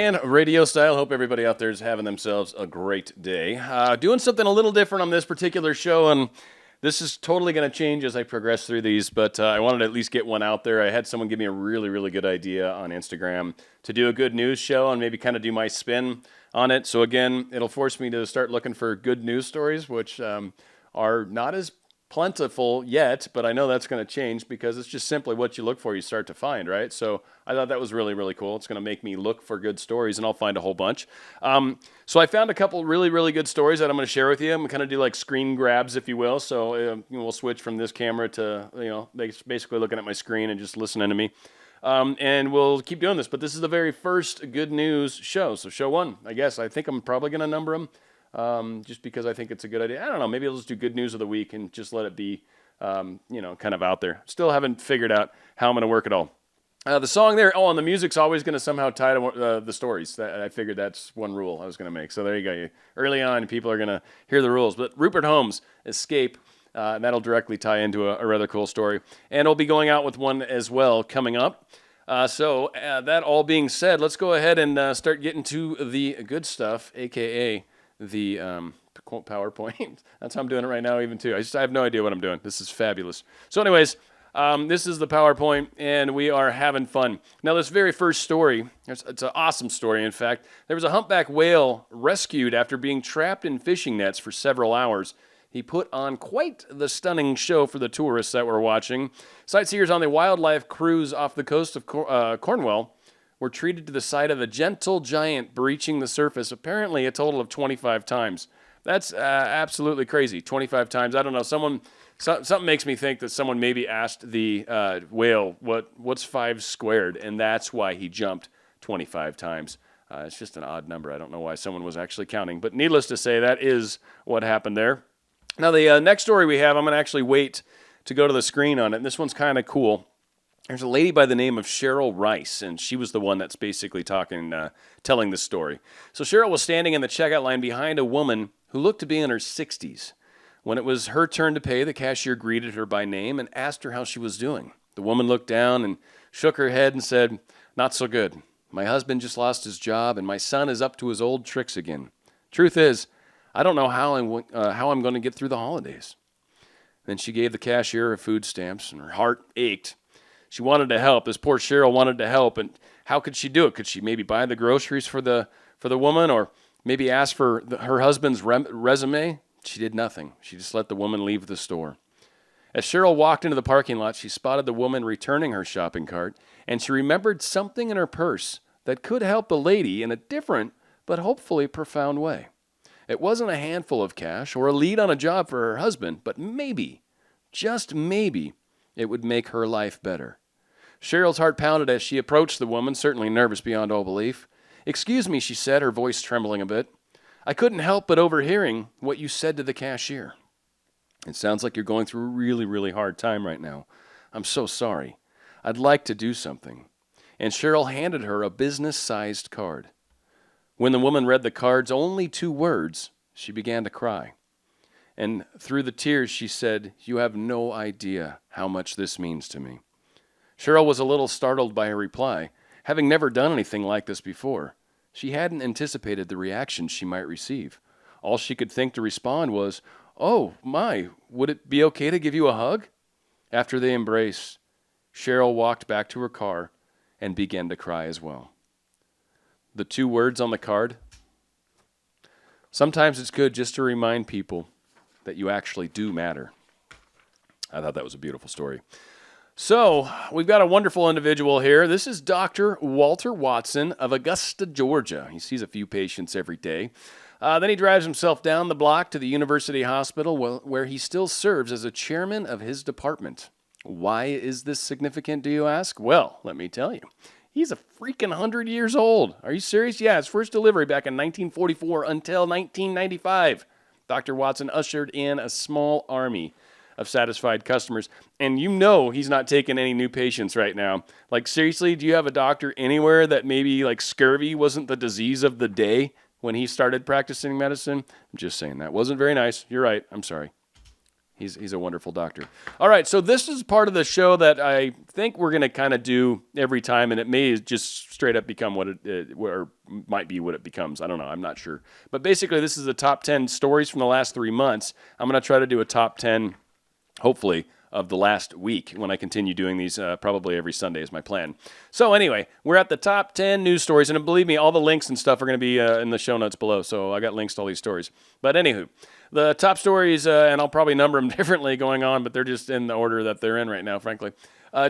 Dan RadioStyle. Hope everybody out there is having themselves a great day. Doing something a little different on this particular show, and this is totally going to change as I progress through these, but I wanted to at least get one out there. I had someone give me a really, really good idea on Instagram to do a good news show and maybe kind of do my spin on it. So again, it'll force me to start looking for good news stories, which are not as plentiful yet, but I know that's going to change because it's just simply what you look for, you start to find, right? So I thought that was really, really cool. It's going to make me look for good stories, and I'll find a whole bunch. So I found a couple really, really good stories that I'm going to share with you. I'm going to kind of do like screen grabs, if you will. So we'll switch from this camera to, basically looking at my screen and just listening to me. And we'll keep doing this, but this is the very first good news show. So show one, I guess. I think I'm probably going to number them. Just because I think it's a good idea. I don't know, maybe I'll just do good news of the week and just let it be, kind of out there. Still haven't figured out how I'm going to work it all. The song there, and the music's always going to somehow tie to the stories. I figured that's one rule I was going to make. So there you go. Early on, people are going to hear the rules. But Rupert Holmes, Escape, that'll directly tie into a rather cool story. And I'll be going out with one as well coming up. So that all being said, let's go ahead and start getting to the good stuff, a.k.a., the PowerPoint. That's how I'm doing it right now even too. I have no idea what I'm doing. This is fabulous. So anyways, this is the PowerPoint, and we are having fun. Now this very first story, it's an awesome story in fact. There was a humpback whale rescued after being trapped in fishing nets for several hours. He put on quite the stunning show for the tourists that were watching. Sightseers on the wildlife cruise off the coast of Cornwall were treated to the sight of a gentle giant breaching the surface, apparently a total of 25 times. That's absolutely crazy, 25 times. I don't know, something makes me think that someone maybe asked the whale, what's 5 squared, and that's why he jumped 25 times. It's just an odd number. I don't know why someone was actually counting, but needless to say, that is what happened there. Now, the next story we have, I'm going to actually wait to go to the screen on it, and this one's kind of cool. There's a lady by the name of Cheryl Rice, and she was the one that's basically telling this story. So Cheryl was standing in the checkout line behind a woman who looked to be in her 60s. When it was her turn to pay, the cashier greeted her by name and asked her how she was doing. The woman looked down and shook her head and said, "Not so good. My husband just lost his job, and my son is up to his old tricks again. Truth is, I don't know how I'm going to get through the holidays." Then she gave the cashier her food stamps, and her heart ached. She wanted to help. This poor Cheryl wanted to help, and how could she do it? Could she maybe buy the groceries for the woman, or maybe ask for her husband's resume? She did nothing. She just let the woman leave the store. As Cheryl walked into the parking lot, she spotted the woman returning her shopping cart, and she remembered something in her purse that could help the lady in a different but hopefully profound way. It wasn't a handful of cash or a lead on a job for her husband, but maybe, just maybe, it would make her life better. Cheryl's heart pounded as she approached the woman, certainly nervous beyond all belief. "Excuse me," she said, her voice trembling a bit. "I couldn't help but overhearing what you said to the cashier. It sounds like you're going through a really, really hard time right now. I'm so sorry. I'd like to do something." And Cheryl handed her a business-sized card. When the woman read the card's only 2 words, she began to cry. And through the tears, she said, "You have no idea how much this means to me." Cheryl was a little startled by her reply. Having never done anything like this before, she hadn't anticipated the reaction she might receive. All she could think to respond was, "Oh, my, would it be okay to give you a hug?" After they embraced, Cheryl walked back to her car and began to cry as well. The 2 words on the card, sometimes it's good just to remind people that you actually do matter. I thought that was a beautiful story. So, we've got a wonderful individual here. This is Dr. Walter Watson of Augusta, Georgia. He sees a few patients every day. Then he drives himself down the block to the University Hospital, where he still serves as a chairman of his department. Why is this significant, do you ask? Well, let me tell you. He's a freaking 100 years old. Are you serious? Yeah, his first delivery back in 1944 until 1995. Dr. Watson ushered in a small army of satisfied customers. And you know he's not taking any new patients right now. Like, seriously, do you have a doctor anywhere that maybe like scurvy wasn't the disease of the day when he started practicing medicine? I'm just saying, that wasn't very nice. You're right. I'm sorry. He's a wonderful doctor. All right, so this is part of the show that I think we're going to kind of do every time, and it may just straight up become what or might be what it becomes. I don't know. I'm not sure. But basically, this is the top 10 stories from the last 3 months. I'm going to try to do a top 10, hopefully, of the last week when I continue doing these probably every Sunday is my plan. So anyway, we're at the top 10 news stories, and believe me, all the links and stuff are going to be in the show notes below, so I got links to all these stories. But anywho, the top stories, and I'll probably number them differently going on, but they're just in the order that they're in right now, frankly.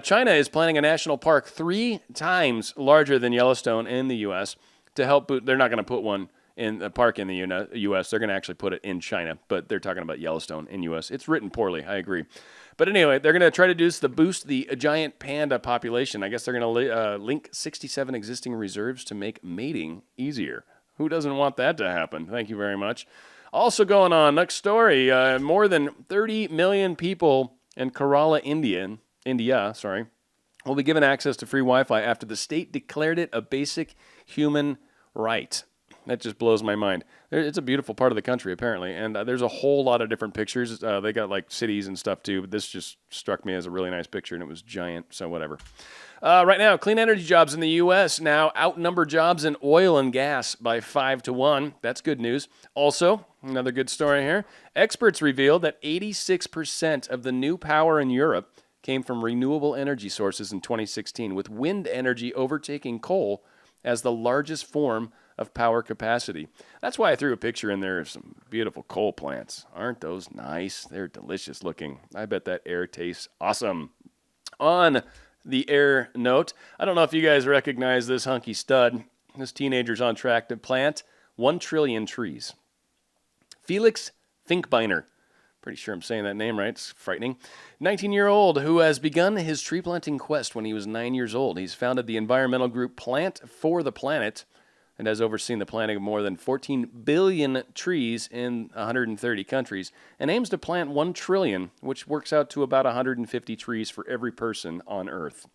China is planning a national park 3 times larger than Yellowstone in the U.S. to help they're not going to put one in a park in the U.S. They're going to actually put it in China, but they're talking about Yellowstone in U.S. It's written poorly, I agree. But anyway, they're going to try to do this to boost the giant panda population. I guess they're going to link 67 existing reserves to make mating easier. Who doesn't want that to happen? Thank you very much. Also going on, next story, more than 30 million people in Kerala, India, will be given access to free Wi-Fi after the state declared it a basic human right. That just blows my mind. It's a beautiful part of the country, apparently, and there's a whole lot of different pictures. They got, like, cities and stuff, too, but this just struck me as a really nice picture, and it was giant, so whatever. Right now, clean energy jobs in the U.S. now outnumber jobs in oil and gas by 5-1. That's good news. Also, another good story here. Experts revealed that 86% of the new power in Europe came from renewable energy sources in 2016, with wind energy overtaking coal as the largest form of power capacity. That's why I threw a picture in there of some beautiful coal plants. Aren't those nice? They're delicious looking. I bet that air tastes awesome. On the air note, I don't know if you guys recognize this hunky stud. This teenager's on track to plant 1 trillion trees. Felix Finkbeiner. Pretty sure I'm saying that name right. It's frightening. 19-year-old who has begun his tree planting quest when he was 9 years old. He's founded the environmental group Plant for the Planet and has overseen the planting of more than 14 billion trees in 130 countries and aims to plant 1 trillion, which works out to about 150 trees for every person on Earth.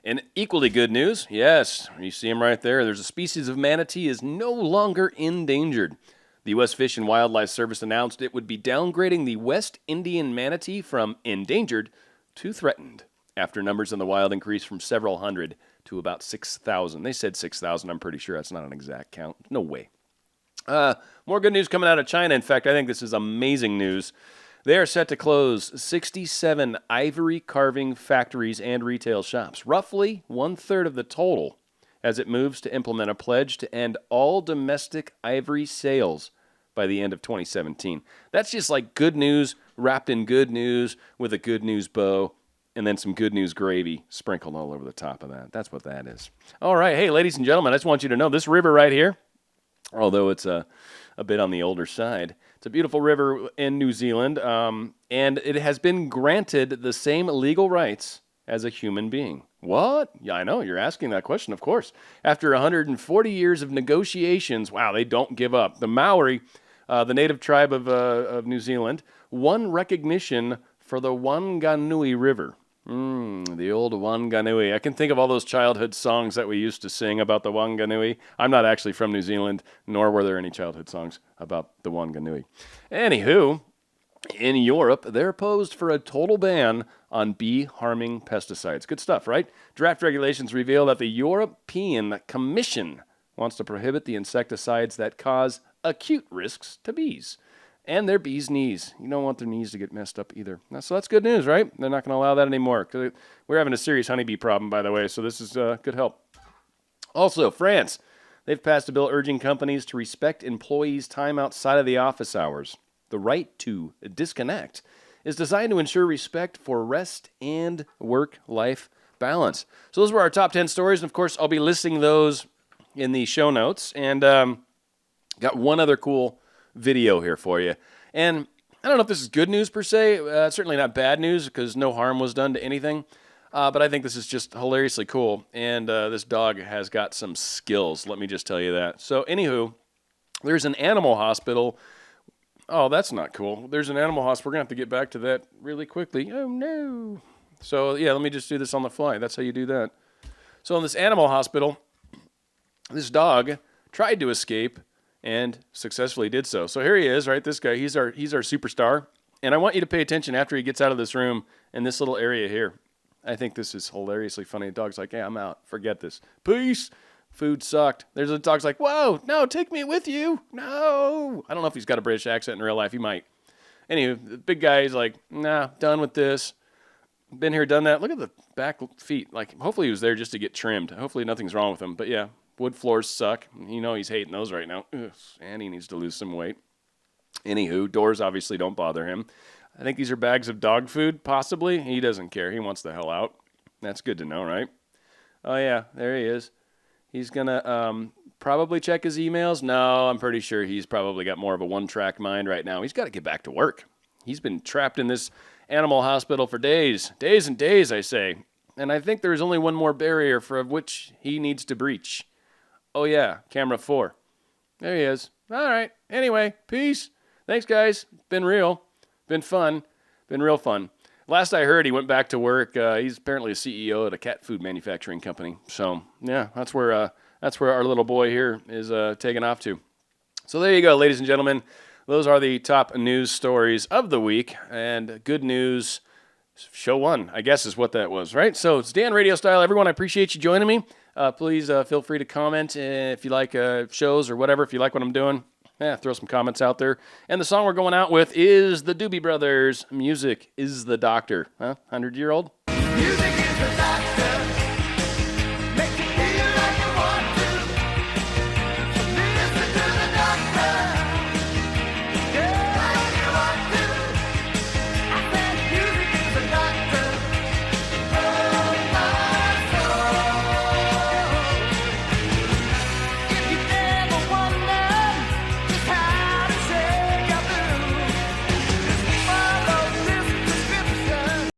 And equally good news, yes, you see him right there. There's a species of manatee is no longer endangered. The U.S. Fish and Wildlife Service announced it would be downgrading the West Indian manatee from endangered to threatened after numbers in the wild increased from several hundred to about 6,000. They said 6,000. I'm pretty sure that's not an exact count. No way. More good news coming out of China. In fact, I think this is amazing news. They are set to close 67 ivory carving factories and retail shops, roughly 1/3 of the total, as it moves to implement a pledge to end all domestic ivory sales by the end of 2017. That's just like good news wrapped in good news with a good news bow, and then some good news gravy sprinkled all over the top of that. That's what that is. All right. Hey, ladies and gentlemen, I just want you to know this river right here, although it's a bit on the older side, it's a beautiful river in New Zealand, and it has been granted the same legal rights as a human being. What? Yeah, I know. You're asking that question, of course. After 140 years of negotiations, wow, they don't give up. The Maori, the native tribe of New Zealand, won recognition for the Wanganui River. The old Wanganui. I can think of all those childhood songs that we used to sing about the Wanganui. I'm not actually from New Zealand, nor were there any childhood songs about the Wanganui. Anywho, in Europe, they're opposed for a total ban on bee-harming pesticides. Good stuff, right? Draft regulations reveal that the European Commission wants to prohibit the insecticides that cause acute risks to bees and their bees' knees. You don't want their knees to get messed up either. So that's good news, right? They're not going to allow that anymore. We're having a serious honeybee problem, by the way, so this is good help. Also, France. They've passed a bill urging companies to respect employees' time outside of the office hours. The right to disconnect is designed to ensure respect for rest and work-life balance. So those were our top 10 stories, and of course, I'll be listing those in the show notes. And got one other cool video here for you. And I don't know if this is good news per se. Certainly not bad news because no harm was done to anything. But I think this is just hilariously cool. And this dog has got some skills, let me just tell you that. So anywho, there's an animal hospital. Oh, that's not cool. There's an animal hospital. We're going to have to get back to that really quickly. Oh, no. So, yeah, let me just do this on the fly. That's how you do that. So in this animal hospital, this dog tried to escape and successfully did so. So here he is, right? This guy, he's our superstar. And I want you to pay attention after he gets out of this room in this little area here. I think this is hilariously funny. The dog's like, hey, I'm out. Forget this. Peace. Food sucked. There's a dog's like, whoa, no, take me with you. No. I don't know if he's got a British accent in real life. He might. Anyway, the big guy is like, nah, done with this. Been here, done that. Look at the back feet. Like, hopefully he was there just to get trimmed. Hopefully nothing's wrong with him. But yeah, wood floors suck. You know he's hating those right now. Ugh, and he needs to lose some weight. Anywho, doors obviously don't bother him. I think these are bags of dog food, possibly. He doesn't care. He wants the hell out. That's good to know, right? Oh, yeah, there he is. He's going to probably check his emails. No, I'm pretty sure he's probably got more of a one-track mind right now. He's got to get back to work. He's been trapped in this animal hospital for days. Days and days, I say. And I think there's only one more barrier for which he needs to breach. Oh, yeah, camera 4. There he is. All right. Anyway, peace. Thanks, guys. Been real. Been fun. Been real fun. Last I heard, he went back to work. He's apparently a CEO at a cat food manufacturing company. So, yeah, that's where our little boy here is taking off to. So there you go, ladies and gentlemen. Those are the top news stories of the week. And good news, show 1, I guess is what that was, right? So it's Dan RadioStyle. Everyone, I appreciate you joining me. Please feel free to comment if you like shows or whatever, if you like what I'm doing. Yeah, throw some comments out there. And the song we're going out with is the Doobie Brothers. Music is the doctor. Huh? 100-year-old? Music